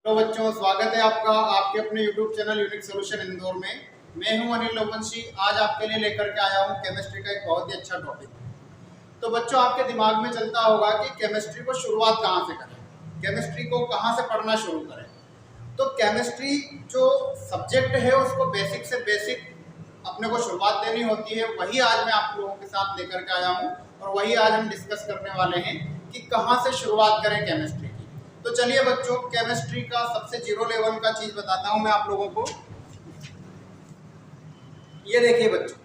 Hello बच्चों, स्वागत है आपका आपके अपने YouTube channel unique solution Indore में। मैं हूं अनिल लोकवंशी। आज आपके लिए लेकर के आया हूं केमिस्ट्री का एक बहुत ही अच्छा टॉपिक। तो बच्चों, आपके दिमाग में चलता होगा कि केमिस्ट्री को शुरुआत कहां से करें, केमिस्ट्री को कहां से पढ़ना शुरू करें। तो केमिस्ट्री जो सब्जेक्ट है उसको बेसिक से बेसिक अपने को शुरुआत देनी होती है। वही आज मैं आप लोगों के साथ लेकर के आया हूँ और वही आज हम डिस्कस करने वाले हैं कि कहाँ से शुरुआत करें केमिस्ट्री की। तो चलिए बच्चों, केमिस्ट्री का सबसे जीरो लेवल का चीज बताता हूँ मैं आप लोगों को। ये देखिए बच्चों,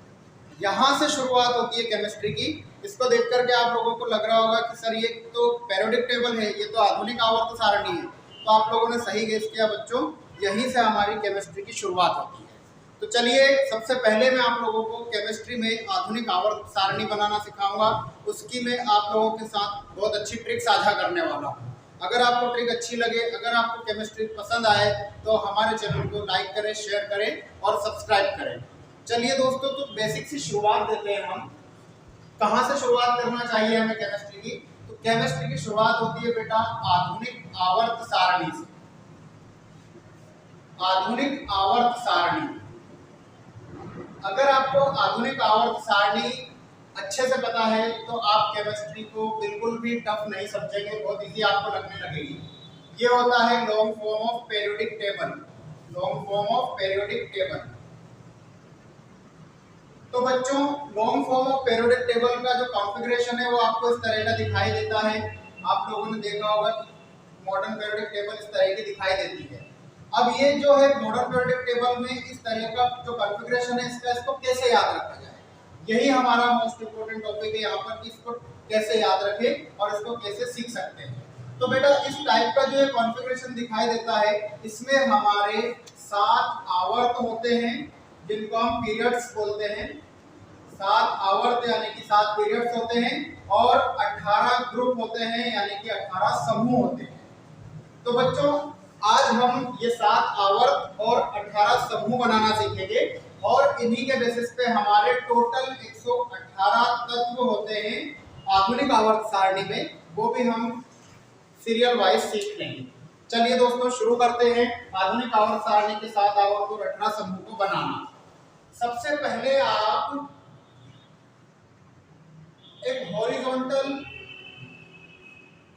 यहाँ से शुरुआत होती है केमिस्ट्री की। इसको देख करके आप लोगों को लग रहा होगा कि सर ये तो पेरियोडिक टेबल है, ये तो आधुनिक आवर्त सारणी है। तो आप लोगों ने सही गेस किया बच्चों, यहीं से हमारी केमिस्ट्री की शुरुआत होती है। तो चलिए, सबसे पहले मैं आप लोगों को केमिस्ट्री में आधुनिक आवर्त सारणी बनाना सिखाऊंगा। उसकी मैं आप लोगों के साथ बहुत अच्छी ट्रिक साझा करने वाला हूँ। अगर आपको ट्रिक अच्छी लगे, अगर आपको केमिस्ट्री पसंद आए, तो हमारे चैनल को लाइक करें, शेयर करें और सब्सक्राइब करें। चलिए दोस्तों, तो बेसिक से शुरुआत देते हैं हम। कहाँ से शुरुआत करना चाहिए हमें केमिस्ट्री की? तो केमिस्ट्री की शुरुआत होती है बेटा आधुनिक आवर्त सारणी से। आधुनिक आवर्त सारणी, अगर आपको आधुनिक आवर्त सारणी अच्छे से पता है तो आप केमिस्ट्री को बिल्कुल भी टफ नहीं समझेंगे, बहुत इजी आपको लगने लगेगी। ये होता है long form of periodic table. Long form of periodic table. तो बच्चों, long form of periodic table का जो कॉन्फ़िगरेशन है वो आपको इस तरह का दिखाई देता है। आप लोगों ने देखा होगा कि मॉडर्न पीरियोडिक टेबल इस तरह की दिखाई देती है। अब ये जो है मॉडर्न पीरियोडिक टेबल में इस तरह का जो कॉन्फ़िगरेशन है इसको कैसे याद रखा जाए, यही हमारा मोस्ट इंपोर्टेंट टॉपिक है यहाँ पर कि इसको कैसे याद रखें और इसको कैसे सीख सकते हैं। तो बेटा, इस टाइप का जो है कॉन्फ़िगरेशन दिखाई देता है, इसमें हमारे 7 आवर्त होते हैं जिनको हम पीरियड्स बोलते हैं। 7 आवर्त यानी कि 7 पीरियड्स होते हैं और 18 ग्रुप होते हैं यानी कि 18 समूह होते हैं। तो बच्चों, आज हम ये 7 आवर्त और 18 समूह बनाना सीखेंगे और इन्हीं के बेसिस पे हमारे टोटल 118 तत्व होते हैं आधुनिक आवर्त सारणी में, वो भी हम सीरियल वाइज सीख लेंगे। चलिए दोस्तों, शुरू करते हैं आधुनिक आवर्त सारणी के 7 आवर्त और 18 समूह को बनाना। सबसे पहले आप एक हॉरिजॉन्टल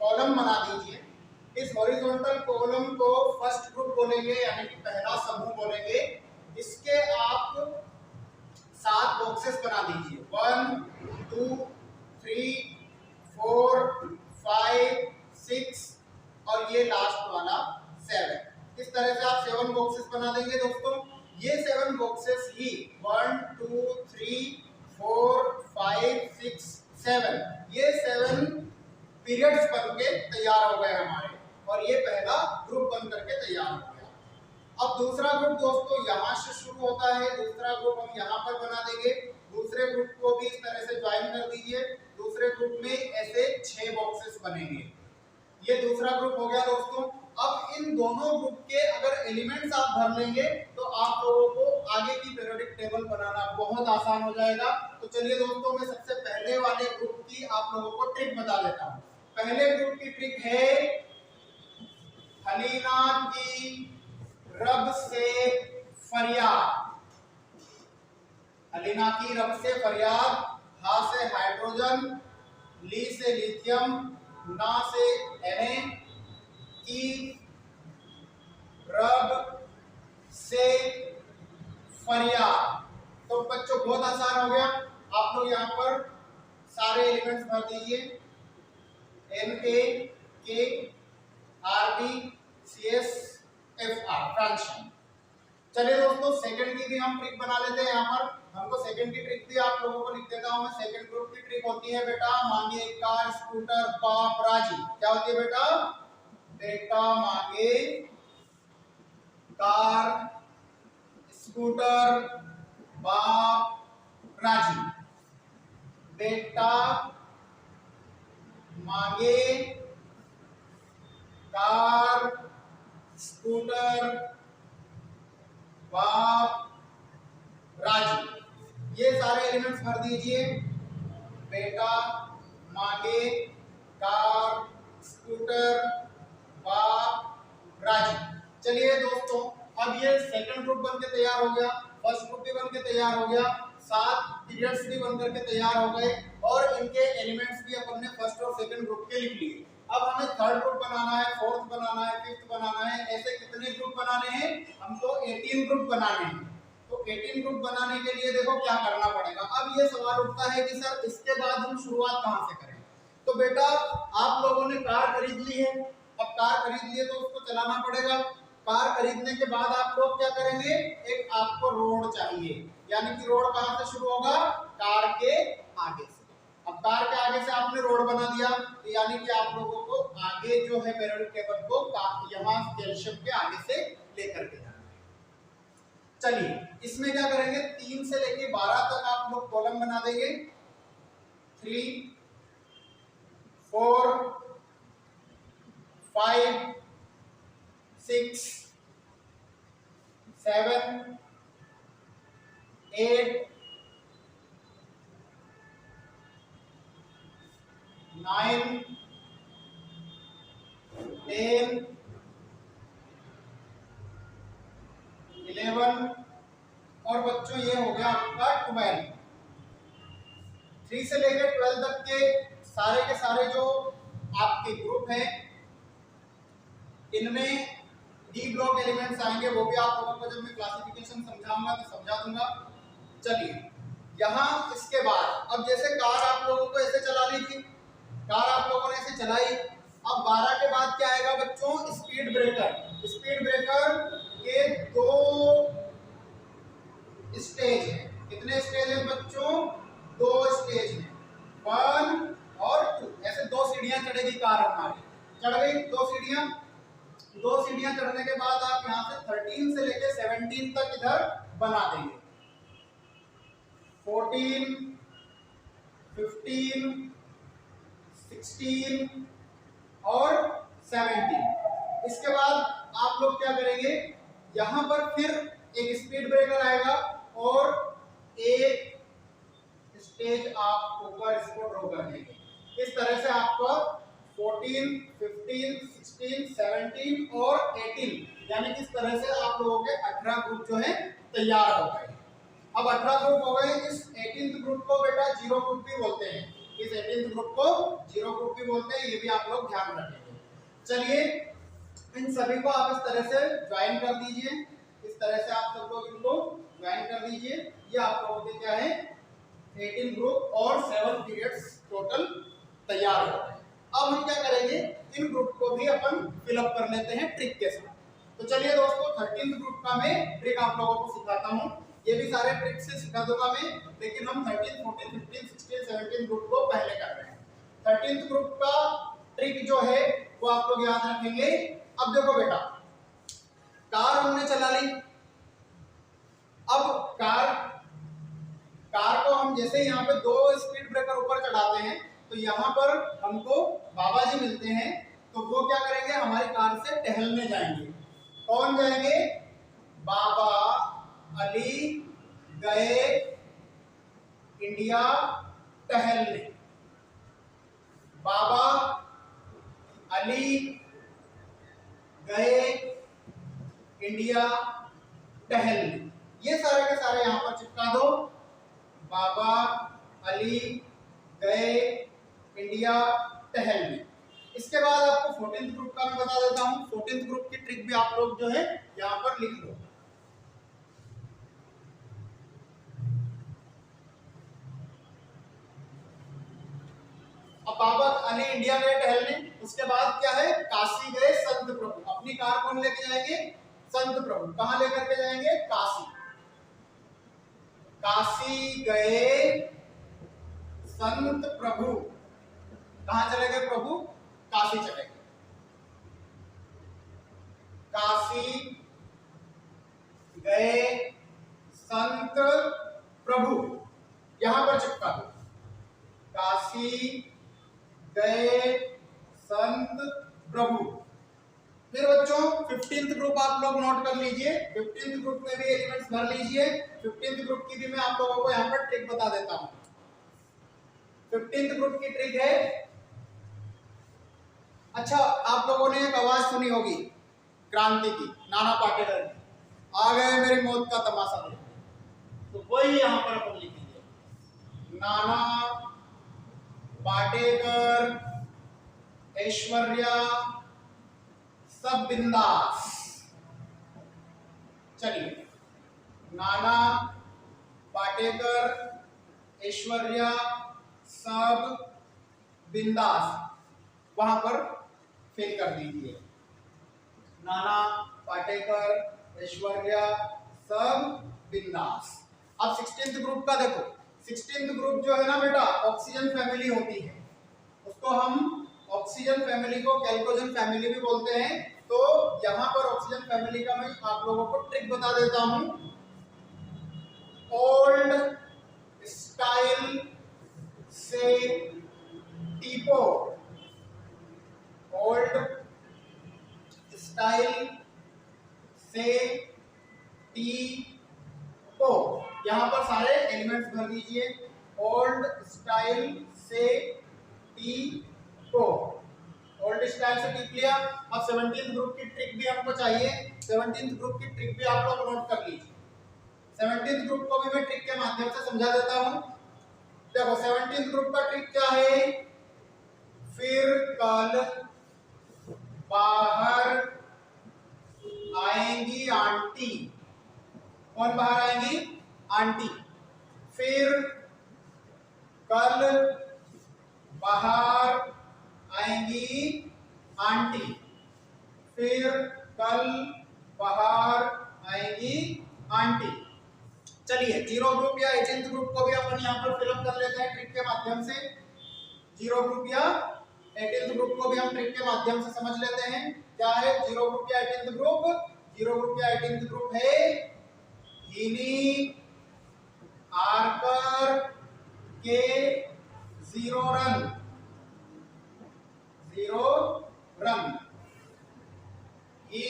कॉलम बना दीजिए। इस हॉरिजॉन्टल कॉलम को फर्स्ट ग्रुप बोलेंगे यानी कि पहला समूह बोलेंगे। इसके आप 7 बॉक्सेस बना दीजिए, 1 2 3 4 5 6 और ये लास्ट वाला 7। इस तरह से आप 7 बॉक्सेस बना देंगे दोस्तों। ये 7 बॉक्सेस ही 1 2 3 4 5 6 7, ये 7 पीरियड्स बन के तैयार हो गए हमारे और ये पहला ग्रुप बन करके तैयार हो गया। अब दूसरा ग्रुप दोस्तों यहाँ से शुरू होता है, दूसरा ग्रुप हम यहाँ पर बना देंगे। दूसरे ग्रुप को भी इस तरह से ज्वाइन कर दीजिए। दूसरे ग्रुप में ऐसे 6 बॉक्सेस बनेंगे। ये दूसरा ग्रुप हो गया दोस्तों। अब इन दोनों ग्रुप के अगर एलिमेंट्स आप भर लेंगे तो आप लोगों को आगे की पीरियोडिक टेबल बनाना बहुत आसान हो जाएगा। तो चलिए दोस्तों, मैं सबसे पहले वाले ग्रुप की आप लोगों को ट्रिक बता देता हूँ। पहले ग्रुप की ट्रिक है हलीना की रब से फरियाद। हलीना की रब से फरियाद, हा से हाइड्रोजन, ली से लिथियम, ना से Na, की रब से फरियाद। तो बच्चों, बहुत आसान हो गया। आप लोग यहाँ पर सारे एलिमेंट्स भर दीजिए, Na, K, Rb, CS, Fr fraction. चलिए दोस्तों, सेकंड की भी हम ट्रिक बना लेते हैं। यहाँ पर हमको सेकंड की ट्रिक भी आप लोगों को लिख देता हूँ मैं। सेकंड ग्रुप की ट्रिक होती है बेटा मांगे कार स्कूटर बाप राजी। क्या होती है बेटा? बेटा मांगे कार स्कूटर बाप राजी। बेटा मांगे कार स्कूटर बाप राजी। ये सारे एलिमेंट्स भर दीजिए। बेटा मांगे कार स्कूटर बाप राजू। चलिए दोस्तों, अब ये सेकंड ग्रुप बन के तैयार हो गया, फर्स्ट ग्रुप भी बन के तैयार हो गया, 7 पीरियड्स भी बनकर के तैयार हो गए और इनके एलिमेंट्स भी अपन ने फर्स्ट और सेकंड ग्रुप के लिख लिए। अब हमें थर्ड ग्रुप बनाना है, फोर्थ बनाना है, फिफ्थ बनाना है, ऐसे कितने ग्रुप बनाने हैं? हमको 18 ग्रुप बनाने हैं। तो 18 ग्रुप बनाने के लिए देखो क्या करना पड़ेगा। अब ये सवाल उठता है कि सर इसके बाद हम शुरुआत कहां से करें? तो बेटा आप लोगों ने कार खरीद ली है, अब कार खरीद लिए तो उसको चलाना पड़ेगा। कार खरीदने के बाद आप लोग क्या करेंगे? एक आपको रोड चाहिए, यानी कि रोड कहां से शुरू होगा? कार के आगे से। अब कार के आगे से आपने रोड बना दिया, तो यानी कि आप लोगों को आगे जो है पीरियोडिक टेबल को यहाँ कैल्शियम के आगे से लेकर के जाना है। चलिए इसमें क्या करेंगे? 3 से लेके 12 तक आप लोग कॉलम बना देंगे। 3, 4, 5, 6, 7, 8, 9, 10, 11 और बच्चों ये हो गया आपका 12। 3 से लेकर 12 तक के सारे जो आपके ग्रुप हैं, इनमें डी ब्लॉक एलिमेंट्स आएंगे, वो भी आप लोगों को जब मैं क्लासिफिकेशन समझाऊंगा तो समझा दूंगा। चलिए यहाँ इसके बाद अब जैसे कार आप लोगों को ऐसे चला ली थी, कार आप लोगों ने ऐसे चलाई। अब 12 के बाद क्या आएगा बच्चों? Speed breaker. स्पीड ब्रेकर के 2 स्टेज हैं। कितने स्टेज हैं बच्चों? 2 स्टेज हैं, 1 और 2। ऐसे 2 सीढ़ियां चढ़ेगी कार हमारी। चढ़ गई 2 सीढ़ियां। 2 सीढ़ियां चढ़ने के बाद आप यहाँ से 13 से लेके 17 तक इधर बना देंगे। 14, 15, 16 और 17। इसके बाद आप लोग क्या करेंगे? यहां पर फिर एक स्पीड ब्रेकर आएगा और एक स्टेज आप ऊपर इसको ड्रॉ कर देंगे। इस तरह से आपको 14, 15, 16, 17 और 18 यानी कि इस तरह से आप लोगों के 18 ग्रुप जो है तैयार हो गए। अब 18 ग्रुप हो गए। इस 18th ग्रुप को बेटा जीरो ग्रुप भी बोलते हैं। इस 18th ग्रुप को जीरो ग्रुप भी बोलते हैं, ये भी आप लोग ध्यान रखेंगे। चलिए इन सभी को आप इस तरह से ज्वाइन कर दीजिए। इस तरह से आप सब लोग इनको ज्वाइन कर दीजिए। ये आप लोगों के क्या है? 18 ग्रुप और 7 पीरियड्स टोटल तैयार हो गए। अब हम क्या करेंगे? इन ग्रुप को भी अपन फिलअप कर लेते हैं ट्रिक के साथ। तो चलिए दोस्तों 13th ग्रुप का मैं ट्रिक आप लोगों को सिखाता हूँ। ये भी सारे ट्रिक से सिखा दूंगा मैं, लेकिन हम 13, 14, 15, 16, 17 ग्रुप को पहले कर रहे हैं। 13th ग्रुप का ट्रिक जो है वो आप लोग याद रखेंगे। अब देखो बेटा, कार हमने चला ली। अब कार को हम जैसे यहाँ पे 2 स्पीड ब्रेकर ऊपर चढ़ाते हैं, तो यहाँ पर हमको बाबा जी मिलते हैं। तो वो क्या करेंगे? हमारी कार से टहलने जाएंगे। कौन जाएंगे? बाबा अली गए इंडिया टहलने। बाबा अली गए इंडिया टहलने। ये सारे के सारे यहां पर चिपका दो। बाबा अली गए इंडिया टहलने। इसके बाद आपको 14th ग्रुप का मैं बता देता हूं। 14th ग्रुप की ट्रिक भी आप लोग जो है यहां पर लिख लो। अब बाबा अली इंडिया गए टहलने, उसके बाद क्या है? काशी गए संत प्रभु। अपनी कार कौन लेके जाएंगे? संत प्रभु। कहां लेकर के जाएंगे? काशी। काशी गए संत प्रभु। कहां चले गए प्रभु? काशी चले गए। काशी गए संत प्रभु, यहां पर चिपका दो। काशी गए संत प्रभु। फिर बच्चों 15th ग्रुप आप लोग नोट कर लीजिए। 15th ग्रुप में भी एलिमेंट्स भर लीजिए। 15th ग्रुप की भी मैं आप लोगों को यहाँ पर ट्रिक बता देता हूँ। 15th ग्रुप की ट्रिक है, अच्छा आप लोगों ने एक आवाज सुनी होगी, क्रांति की, नाना पाटेकर की। आ गए मेरी मौत का तमाशा देखने, तो वही यहाँ पर अपन लिखेंगे, नाना पाटेकर, ऐश्वर्या सब बिंदास। चलिए, नाना पाटेकर, ऐश्वर्या सब बिंदास, वहां पर फिल कर दीजिए, नाना पाटेकर, ऐश्वर्या सब बिंदास। अब 16th ग्रुप का देखो, 16th ग्रुप जो है ना बेटा, ऑक्सीजन फैमिली होती है, उसको हम ऑक्सीजन फैमिली को कैल्कोजन फैमिली भी बोलते हैं। तो यहां पर ऑक्सीजन फैमिली का मैं आप लोगों को ट्रिक बता देता हूं। ओल्ड स्टाइल से टीपो, ओल्ड स्टाइल से टीपो, यहां पर सारे एलिमेंट्स भर दीजिए, ओल्ड स्टाइल से टीपो, ओल्ड स्टाइल से टीप लिया। अब 17th ग्रुप की ट्रिक भी हमको चाहिए, 17th ग्रुप की ट्रिक भी आप लोग नोट कर लीजिए। 17th ग्रुप को भी मैं ट्रिक के माध्यम से समझा देता हूं। देखो 17th ग्रुप का ट्रिक क्या है, फिर कल बाहर आएंगी आंटी, कौन बाहर आएंगी, आंटी। फिर कल बाहर आएंगी आंटी, फिर कल बाहर आएंगी आंटी। चलिए, 0 ग्रुप या 18th ग्रुप को भी अपन यहाँ पर फिलअप कर लेते हैं ट्रिक के माध्यम से। 0 ग्रुप या 18th ग्रुप को भी हम ट्रिक के माध्यम से समझ लेते हैं। क्या है 0 ग्रुप या 18th ग्रुप? 0 ग्रुप या 18th ग्रुप है हीनी, आर्कर के 0 रन, 0 रन, ही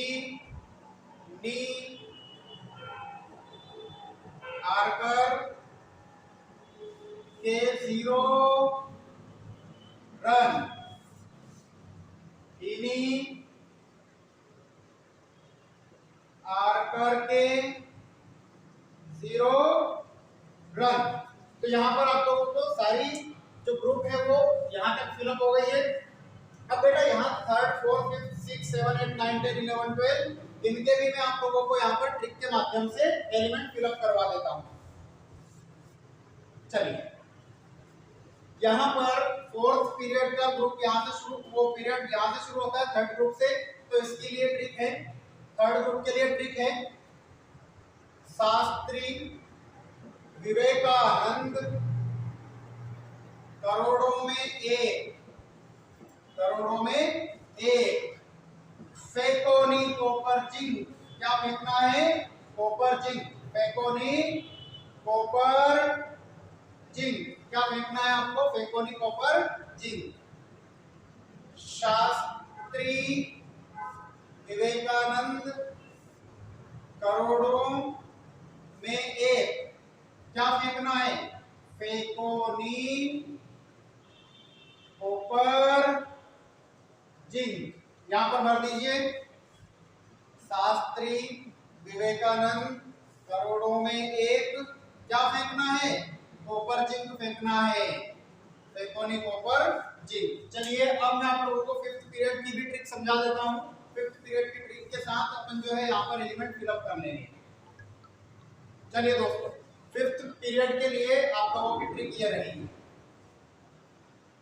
नी आर्कर के 0 रन, इनी आर्कर के 0 रन। तो यहां पर आप लोगों को सारी जो ग्रुप है वो यहां तक फिलअप हो गई है। अब बेटा यहाँ 3rd 4th 5th 6th 7th 8th 9th 10th 11th 12 इनके भी मैं आप लोगों को यहाँ पर ट्रिक के माध्यम से एलिमेंट फिलअप करवा देता हूं। चलिए, यहाँ पर 4th पीरियड का ग्रुप यहाँ से शुरू, वो पीरियड यहाँ से शुरू होता है 3rd ग्रुप से, तो इसके लिए ट्रिक है, 3rd ग्रुप के लिए ट्रिक है, शास्त्री विवेकानंद करोड़ों में एक, करोड़ों में एक, फेकोनी कॉपर जिंक, क्या फेंकना है, कॉपर जिंक, फेकोनी कॉपर जिंक, क्या फेंकना है आपको, फेकोनी कॉपर जिंक। शास्त्री विवेकानंद करोड़ों में एक, क्या फेंकना है, फेकोनी कॉपर जिंक, यहां पर भर दीजिए, शास्त्री विवेकानंद करोड़ों में एक, क्या फेंकना है, कॉपर जिंक फेंकना है, फेकोनी कॉपर जिंक। चलिए, अब मैं आप लोगों को 5th पीरियड की भी ट्रिक समझा देता हूं। 5th पीरियड की ट्रिक के साथ अपन जो है यहाँ पर एलिमेंट फिलअप कर लेंगे। चलिए दोस्तों, 5th पीरियड के लिए आप लोगों की ट्रिक ये रहेगी,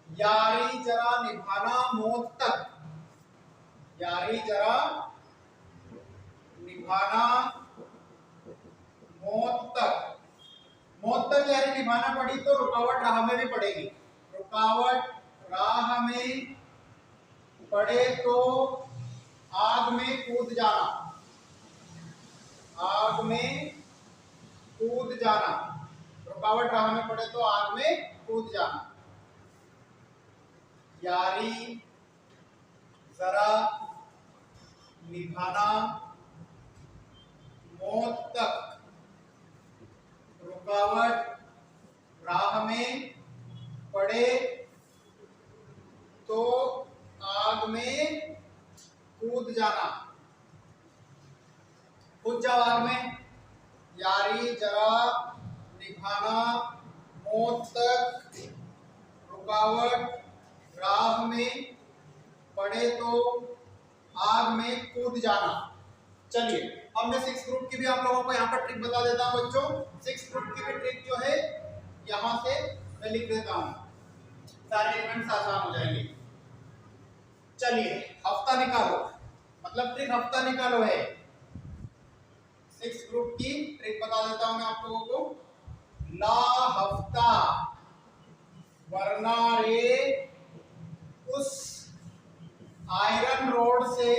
यारी जरा निभाना मौत तक, यारी जरा निभाना मौत तक, मौत तक यारी निभाना पड़ी तो रुकावट राह में भी पड़ेगी, रुकावट राह में पड़े तो आग में कूद जाना, आग में कूद जाना, रुकावट राह में पड़े तो आग में कूद जाना। यारी जरा निभाना मौत तक, रुकावट राह में पड़े तो आग में कूद जाना। रुक जाओ आग में, यारी जरा निभाना, मौत तक रुकावट, राह में पड़े तो आग में कूद जाना। चलिए अब मैं 6 ग्रुप की भी आप लोगों को यहाँ पर ट्रिक बता देता हूँ बच्चों। 6 ग्रुप की भी ट्रिक जो है यहाँ से मैं लिख देता हूँ, सारे एलिमेंट्स आसान हो जाएंगे। चलिए हफ्ता निकालो, मतलब ट्रिक हफ्ता निकालो है। 6 ग्रुप की ट्रिक बता देता हूँ मैं आप लोगों को। ला हफ्ता वरना रे उस आयरन रोड से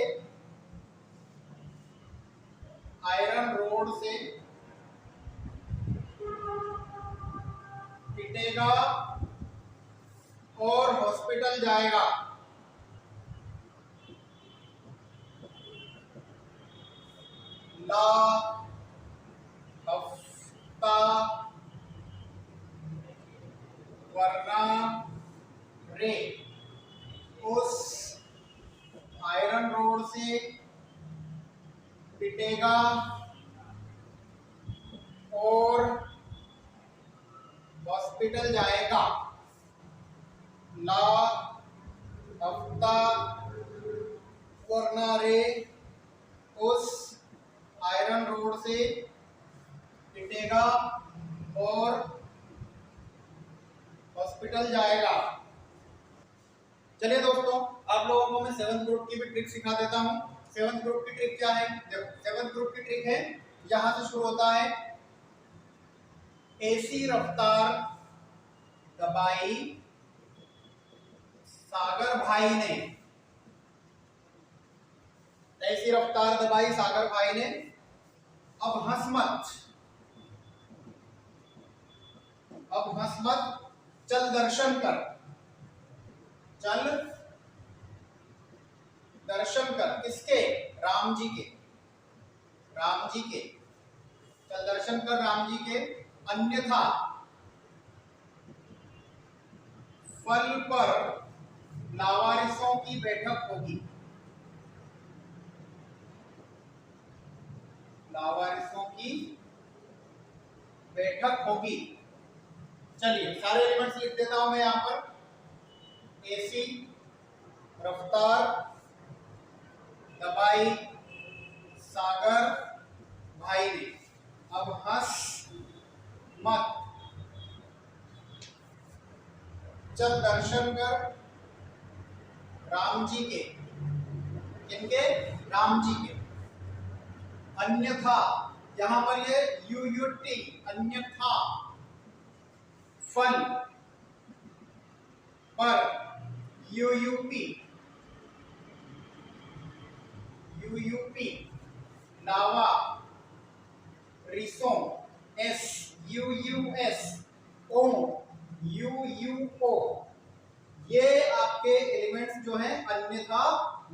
पिटेगा और हॉस्पिटल जाएगा। ला हफ्ता वरना रे उस आयरन रोड से पिटेगा और हॉस्पिटल जाएगा। ला हफ्ता वरना रे उस आयरन रोड से पिटेगा और हॉस्पिटल जाएगा। चलिए दोस्तों आप लोगों को मैं 7th ग्रुप की भी ट्रिक सिखा देता हूँ। 7th ग्रुप की ट्रिक क्या है? देखो 7th ग्रुप की ट्रिक है, यहां से शुरू होता है, ऐसी रफ्तार दबाई सागर भाई ने, ऐसी रफ्तार दबाई सागर भाई ने, अब हंस मत, अब हंस मत, चल दर्शन कर, चल दर्शन कर। किसके? राम जी के, राम जी के, चल दर्शन कर राम जी के, अन्यथा फल पर लावारिसों की बैठक होगी, लावारिसों की बैठक होगी। चलिए सारे एलिमेंट्स लिख देता हूं मैं यहां पर। ऐसी रफ्तार दबाई सागर भाई ने, अब हंस मत, चल दर्शन कर राम जी के, किनके? राम जी के, अन्यथा, यहां पर ये यूयूटी, अन्यथा फल पर यूयूपी, यूयूपी लावा रिसों, एस यूयूएस ओ यूयूओ, ये आपके एलिमेंट्स जो हैं अन्यथा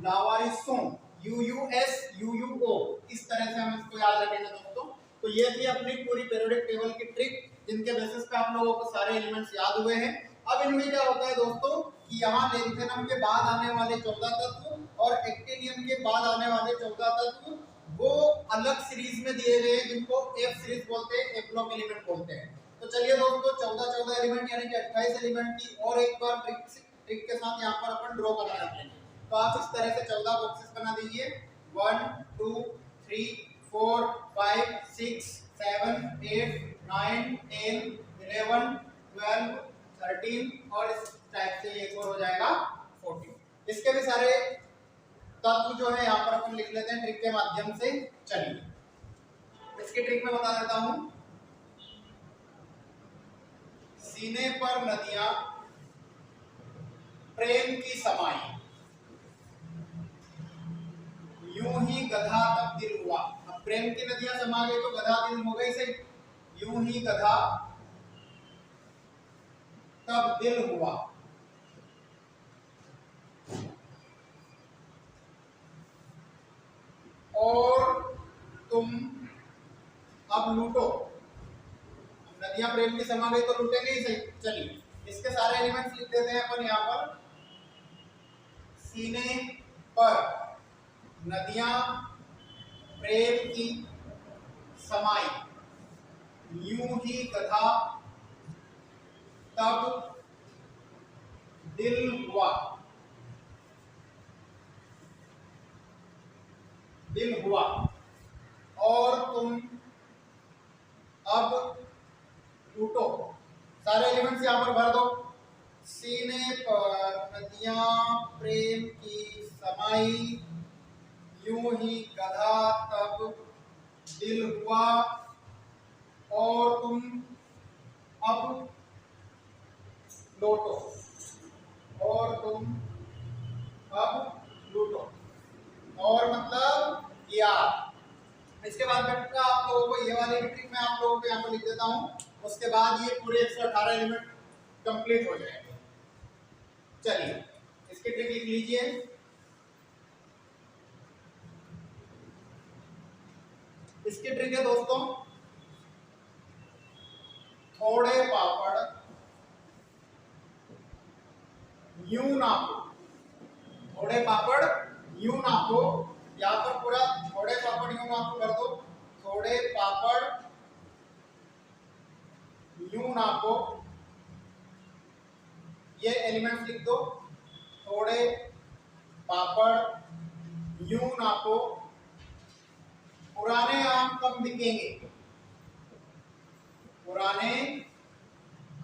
लावारिसों, यूयूएस यूयूओ, इस तरह से हम इसको याद रखेंगे दोस्तों। तो ये थी अपनी पूरी पीरियोडिक टेबल की ट्रिक, जिनके बेसिस पे आप लोगों को सारे एलिमेंट्स याद हुए हैं। अब इनमें क्या होता है दोस्तों कि यहाँ लेंथेनम के बाद आने वाले 14 तत्व और एक्टिनियम के बाद आने वाले 14 तत्व वो अलग सीरीज में दिए गए हैं, जिनको एफ सीरीज बोलते हैं, एफ ब्लॉक एलिमेंट बोलते हैं। तो चलिए दोस्तों 14 एलिमेंट यानी कि 28 एलिमेंट की और एक बार ट्रिक के साथ यहाँ पर अपन ड्रॉ करना चाहते हैं। तो आप इस तरह से 14 बॉक्सेस बना दीजिए, 1 2 3 4 5 6 7 8 9 10 11 12 13 और इस टाइप से एक और हो जाएगा 14। इसके भी सारे तत्व जो है यहाँ पर अपन लिख लेते हैं ट्रिक के माध्यम से। चलिए इसकी ट्रिक में बता देता हूं। सीने पर नदियां प्रेम की समाई, यूं ही गधा तब दिल हुआ। अब प्रेम की नदियां समा गई तो गधा दिल हो गई सही, यूं ही गधा तब दिल हुआ। और तुम अब लूटो, नदियां प्रेम की समा गई तो लूटेंगे ही सही। चलिए इसके सारे एलिमेंट्स लिख देते हैं अपन यहाँ पर। सीने पर नदियां प्रेम की समाई, यूं ही गधा तब दिल हुआ, दिल हुआ, और तुम अब टूटो। सारे एलिमेंट्स यहां पर भर दो। सीने पर नदियां प्रेम की समाई, यूं ही गधा तब दिल हुआ, और तुम अब लौटो, और तुम अब लूटो। और मतलब यार, इसके बाद बेटा आप लोगों को ये वाली भी ट्रिक मैं आप लोगों को यहाँ पर लिख देता हूँ, उसके बाद ये पूरे 118 एलिमेंट कंप्लीट हो जाएंगे। चलिए इसकी ट्रिक लिख लीजिए। इसकी ट्रिक है दोस्तों, थोड़े पापड़ यूं नापो, थोड़े पापड़ यूं नापो, यहाँ पर पूरा थोड़े पापड़ यूं नापो कर दो। थोड़े पापड़ यूं नापो, ये एलिमेंट्स लिख दो। थोड़े पापड़ यूं नापो, पुराने आम कब बिकेंगे, पुराने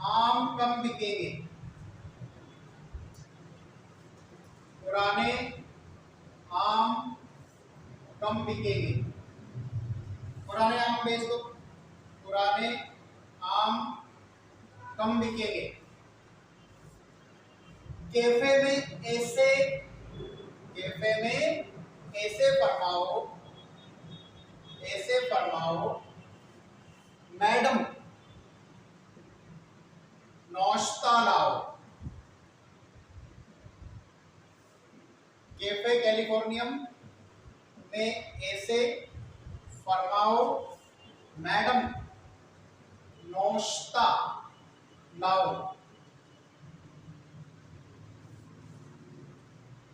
आम कब बिकेंगे, पुराने आम कम बिकेंगे, पुराने आम बेच दो, पुराने आम कम बिकेंगे। कैफे में ऐसे, कैफे में ऐसे फरमाओ, ऐसे फरमाओ मैडम नाश्ता लाओ। कैफे कैलिफोर्नियम में ऐसे फरमाओ मैडम नाश्ता लाओ।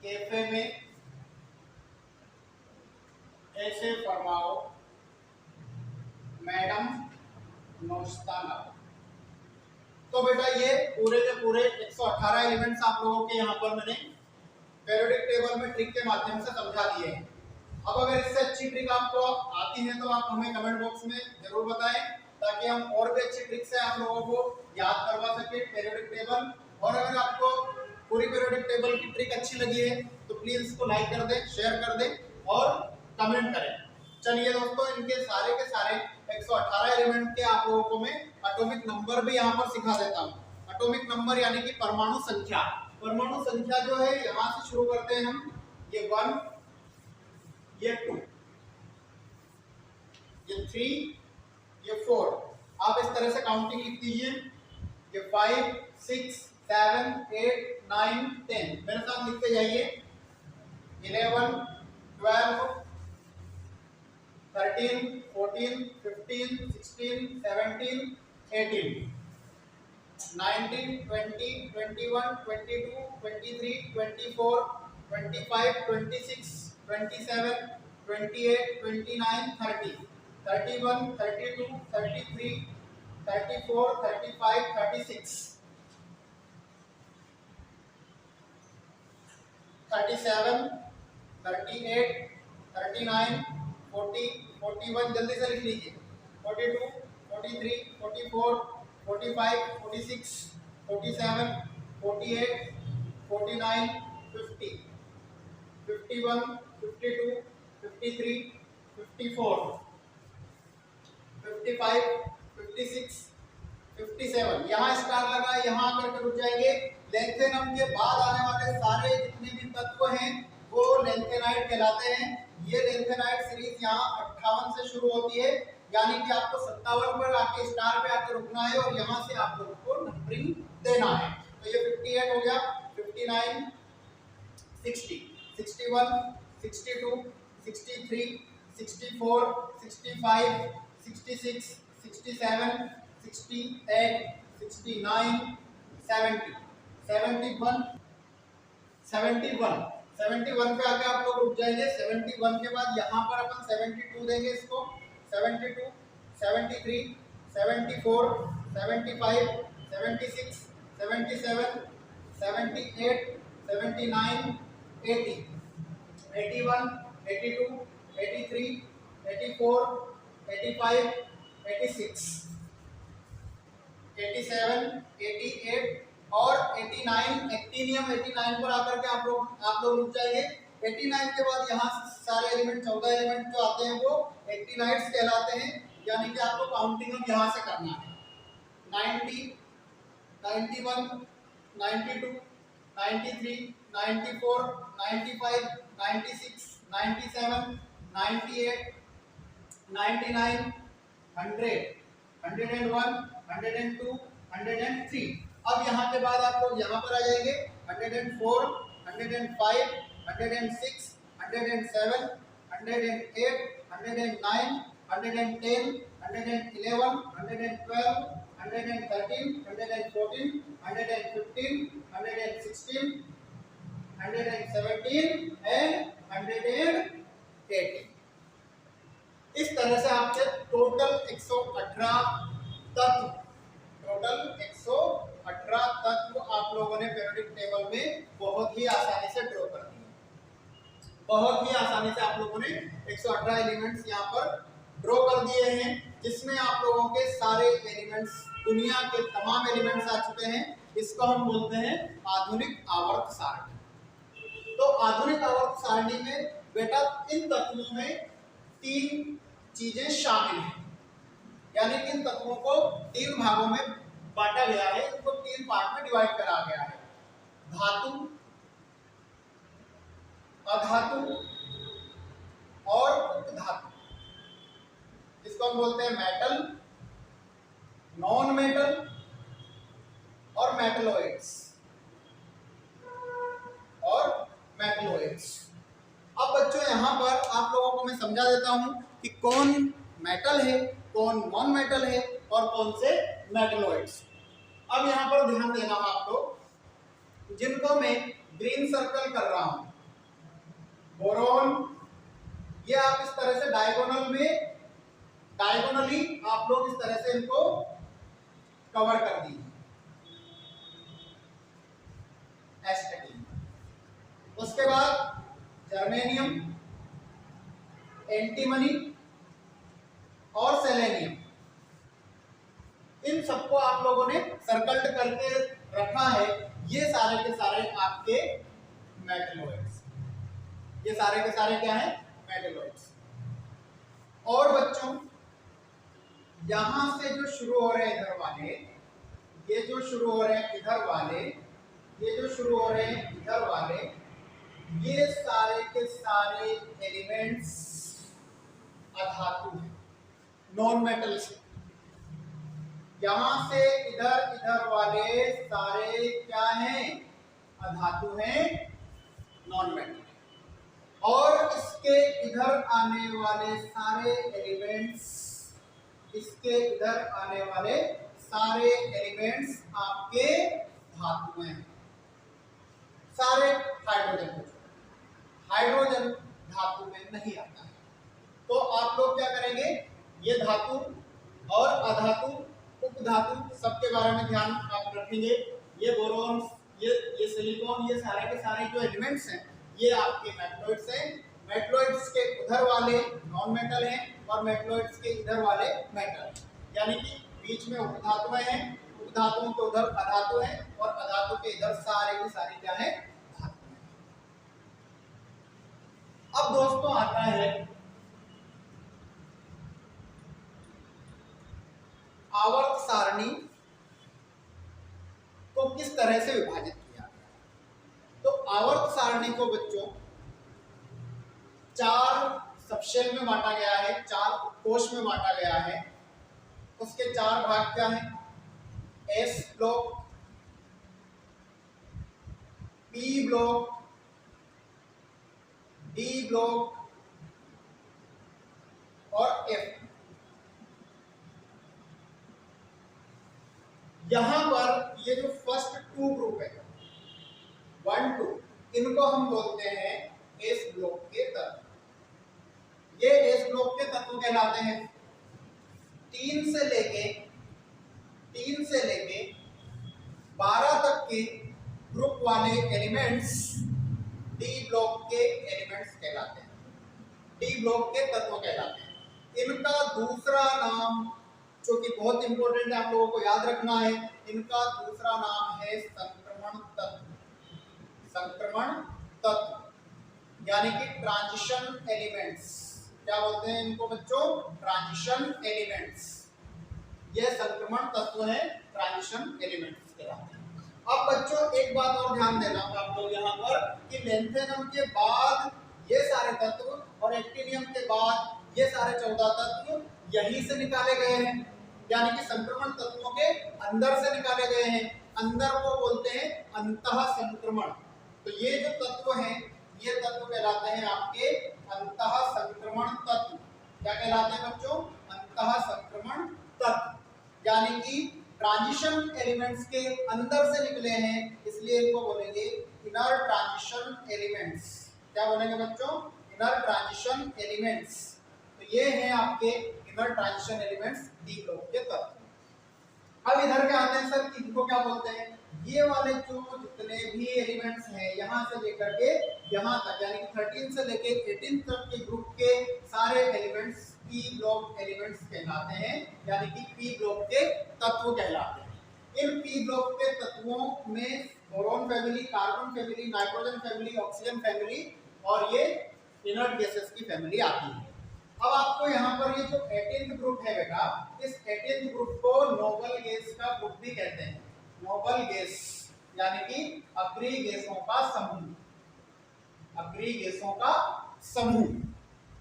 कैफे में ऐसे फरमाओ मैडम नाश्ता लाओ। तो बेटा ये पूरे के पूरे 118 एलिमेंट्स आप लोगों के यहाँ पर मैंने पीरियोडिक टेबल में ट्रिक के माध्यम से समझा दिए हैं। अब अगर इससे अच्छी ट्रिक आपको आती है तो आप हमें कमेंट बॉक्स में जरूर बताएं, ताकि हम और भी अच्छी ट्रिक से आप लोगों को याद करवा सके पीरियोडिक टेबल। और अगर आपको पूरी पीरियोडिक टेबल की ट्रिक अच्छी लगी है तो प्लीज इसको लाइक कर दें, शेयर कर दें और कमेंट करें। चलिए दोस्तों, इनके सारे के सारे 118 एलिमेंट के आप लोगों को मैं एटॉमिक नंबर भी यहाँ पर सिखा देता हूँ। एटॉमिक नंबर यानी कि परमाणु संख्या। परमाणु संख्या जो है यहाँ से शुरू करते हैं हम। ये 1, ये 2, ये 3, ये 4। आप इस तरह से काउंटिंग लिख दीजिए। ये 5, 6, 7, 8, 9, 10। मेरे साथ लिखते जाइए। 11, 12, 13, 14, 15, 16, 17, 18, 19, 20, 21, 22, 23, 24, 25, 26, 27, 28, 29, 30, 31, 32, 33, 34, 35, 36, 37, 38, 39, 40, 41। जल्दी से लिख लीजिए। 42, 43, 44, 45, 46, 47, 48, 49, 50, 51, 52, 53, 54, 55, 56, 57। यहाँ स्टार लगा, यहाँ आकर के रुक जाएंगे। लेंथेनम के बाद आने वाले सारे जितने भी तत्व हैं वो लेंथेनाइट कहलाते हैं। ये लेंथेनाइट सीरीज यहाँ 58 से शुरू होती है, यानी कि आपको 57 पर आके स्टार पे आके रुकना है और यहाँ से आप लोगों को नंबरिंग देना है। तो ये 58 हो गया, 59, 60, 61, 62, 63, 64, 65, 66, 67, 68, 69, 70, 71, 71, 71 पे आके आप लोग रुक जाएंगे। 71 के बाद यहाँ पर अपन 72 देंगे इसको। 72, 73, 74, 75, 76, 77, 78, 79, 80, 81, 82, 83, 84, 85, 86, 87, 88 और 89। एक्टिनियम 89 पर आकर के आप लोग रुक जाएंगे। 89 के बाद यहाँ सारे एलिमेंट 14 एलिमेंट जो आते हैं वो एक्टिनाइड्स कहलाते हैं, यानी कि आपको काउंटिंग अब यहाँ से करना है। 90, 91, 92, 93, 94, 95, 96, 97, 98, 99, 100, 101, 102, 103। अब यहाँ के बाद आप लोग यहाँ पर आ जाएंगे 104, 105, 106, 107, 108, 109, 110, 111, 112, 113, 114, 115, 116, 117 एंड 118। इस तरह से आपके टोटल 118 तत्व आप लोगों ने पीरियोडिक टेबल में बहुत ही आसानी से ड्रॉ कर दिए। बहुत ही आसानी से आप लोगों ने 118 एलिमेंट्स यहाँ पर ड्रॉ कर दिए हैं, जिसमें आप लोगों के सारे एलिमेंट्स, दुनिया के तमाम एलिमेंट्स आ चुके हैं। इसको हम बोलते हैं आधुनिक आवर्त सारणी। तो आधुनिक आवर्त सारणी में बेटा इन तत्वों में 3 चीजें शामिल हैं, यानी कि इन तत्वों को 3 भागों में बांटा गया है, इनको 3 पार्ट में डिवाइड करा गया है। धातु, अधातु और उपधातु, जिसको हम बोलते हैं मेटल, नॉन मेटल और मेटलॉइड्स अब बच्चों यहाँ पर आप लोगों को मैं समझा देता हूँ कि कौन मेटल है, कौन नॉन मेटल है और कौन से मेटलॉइड्स। अब यहाँ पर ध्यान देना आप लोग, जिनको मैं ग्रीन सर्कल कर रहा हूँ, बोरॉन, ये आप इस तरह से डायगोनली आप लोग इस तरह से इनको कवर कर दीजिए। उसके बाद जर्मेनियम, एंटीमनी और सेलेनियम, इन सबको आप लोगों ने सर्कल्ड करके रखा है। ये सारे के सारे आपके मेटलॉइड्स, ये सारे के सारे क्या है? मेटलॉइड्स। और बच्चों यहां से जो शुरू हो रहे हैं इधर वाले, ये जो शुरू हो रहे हैं इधर वाले, ये जो शुरू हो रहे हैं इधर वाले, ये सारे के सारे एलिमेंट्स अधातु हैं, नॉन मेटल्स। यहां से इधर इधर वाले सारे क्या हैं? अधातु हैं, नॉन मेटल। और इसके इधर आने वाले सारे एलिमेंट्स, इसके इधर आने वाले सारे एलिमेंट्स आपके धातु हैं, सारे हाइड्रोजन धातु में नहीं आता है। तो आप लोग क्या करेंगे? ये धातु और अधातु, उपधातु सबके बारे में ध्यान आप रखेंगे। ये बोरॉन, ये सिलिकॉन, ये सारे के सारे जो एलिमेंट्स हैं ये आपके मेटलॉइड्स हैं। मेटलॉइड्स के उधर वाले नॉन मेटल हैं और मेटलॉइड्स के इधर वाले मेटल हैं, यानी कि बीच में उपधातुएं हैं, उपधातुओं के उधर अधातु हैं और अधातु के इधर सारे की सारी क्या है? धातु हैं। अब दोस्तों आता है आवर्त सारणी को किस तरह से विभाजित किया गया। तो आवर्त सारणी को बच्चों 4 सबशेल में बांटा गया है, 4 उपकोष में बांटा गया है। उसके 4 भाग क्या हैं? S block, P block, D block और एफ। यहां पर ये जो फर्स्ट 2 ग्रुप है, 1, 2, इनको हम बोलते हैं एस ब्लॉक के तत्व। ये एस ब्लॉक के तत्व कहलाते हैं। 3 से लेके 12 तक के ग्रुप वाले एलिमेंट्स डी ब्लॉक के एलिमेंट्स कहलाते हैं, डी ब्लॉक के तत्व कहलाते हैं। इनका दूसरा नाम जो कि बहुत इंपॉर्टेंट है, आप लोगों को याद रखना है, इनका दूसरा नाम है संक्रमण तत्व। संक्रमण तत्व यानी कि ट्रांजिशन एलिमेंट्स। क्या बोलते हैं इनको बच्चों? Transition elements. ये संक्रमण तत्व है, ट्रांजिशन एलिमेंट्स कहलाते हैं। अब बच्चों एक बात और ध्यान देना आप लोग यहाँ पर कि लेंथेनम के बाद ये सारे तत्व और एक्टिनियम के बाद ये सारे 14 तत्व यहीं से निकाले गए हैं, यानी कि संक्रमण तत्वों के अंदर से निकाले गए हैं। अंदर को बोलते हैं अंतः संक्रमण। तो ये जो तत्व हैं ये तत्व कहलाते हैं आपके अंतः संक्रमण तत्व। क्या कहलाते हैं बच्चों? अंतः संक्रमण तत्व, यानी कि ट्रांजिशन एलिमेंट्स के अंदर से निकले हैं, इसलिए इनको बोलेंगे इनर ट्रांजिशन एलिमेंट्स। क्या बोलेंगे बच्चों? Inner transition elements. तो ये हैं आपके inner transition elements D block के तत्व। अब इधर के आते हैं सर कि इनको क्या बोलते हैं? ये वाले जो जितने भी एलिमेंट्स हैं यहां से लेकर के यहां तक, यानी कि 13 से लेके 18 तक के ग्रुप के सारे एलिमेंट्स पी ब्लॉक एलिमेंट्स कहलाते हैं, यानी कि पी ब्लॉक के तत्व कहलाते हैं। इन पी ब्लॉक के तत्वों में boron family, carbon family, nitrogen family, oxygen family और ये इनर्ट गैसेस की फैमिली आती है। अब आपको यहाँ पर ये जो 18th ग्रुप है बेटा, इस 18th ग्रुप को नोबल गैस का ग्रुप भी कहते हैं। नोबल गैस यानी कि अग्रिय गैसों का समूह। अग्रिय गैसों का समूह।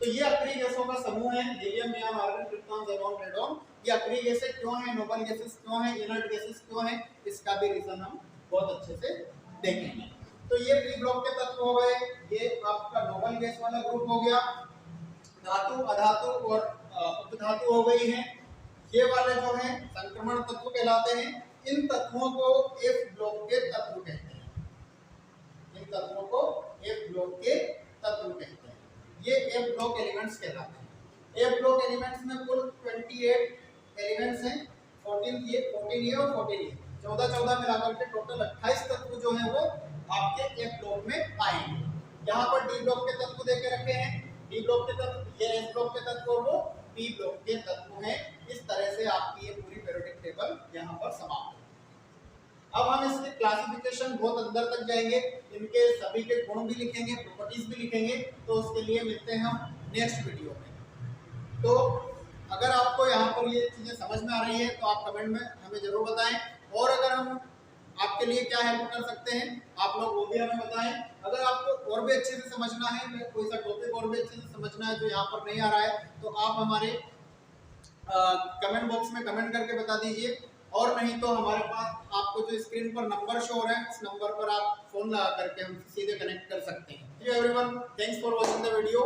तो ये अग्रिय गैसों का समूह है, helium, neon, argon, krypton, xenon, radon. ये अग्रिय गैसें क्यों हैं, नोबल गैसेस क्यों हैं, इनर्ट गैसेस क्यों हैं, इसका भी रीजन हम बहुत अच्छे से देखेंगे। तो ये पी ब्लॉक के तत्व हो गए, ये आपका नोबल गैस वाला ग्रुप हो गया। धातु, अधातु और उपधातु हो गई हैं। ये वाले जो हैं संक्रमण तत्व कहलाते हैं। इन तत्वों को एफ ब्लॉक के तत्व कहते हैं। इन तत्वों को एफ ब्लॉक के तत्व कहते हैं। ये एफ ब्लॉक एलिमेंट्स कहलाते हैं। एफ ब्लॉक एलिमेंट्स में कुल 28 एलिमेंट्स हैं। 14 ये और 14 ये 14 मिलाकर के टोटल 28 तत्व जो हैं वो आपके एफ ब्लॉक में आएंगे। यहाँ पर डी ब्लॉक के तत्व देके रखे हैं। डी ब्लॉक के तत्व, ये एस ब्लॉक के तत्व और वो पी ब्लॉक के तत्व हैं। इस तरह से आपकी ये पूरी पीरियोडिक टेबल यहाँ पर समाप्त है। अब हम इसकी क्लासिफिकेशन बहुत अंदर तक जाएंगे, इनके सभी के गुण भी लिखेंगे, प्रॉपर्टीज भी लिखेंगे। तो उसके लिए मिलते हैं हम नेक्स्ट वीडियो में। तो अगर आपको यहाँ पर ये चीजें समझ में आ रही है तो आप कमेंट में हमें जरूर बताएं, और अगर हम आपके लिए क्या हेल्प कर सकते हैं आप लोग वो भी हमें बताएं। अगर आपको और भी अच्छे से समझना है, कोई सा टॉपिक और भी अच्छे से समझना है जो यहाँ पर नहीं आ रहा है, तो आप हमारे कमेंट बॉक्स में कमेंट करके बता दीजिए। और नहीं तो हमारे पास आपको जो स्क्रीन पर नंबर शो हो रहा है, इस नंबर पर आप फोन लगा करके हम सीधे कनेक्ट कर सकते हैं। Everyone, thanks for watching the video.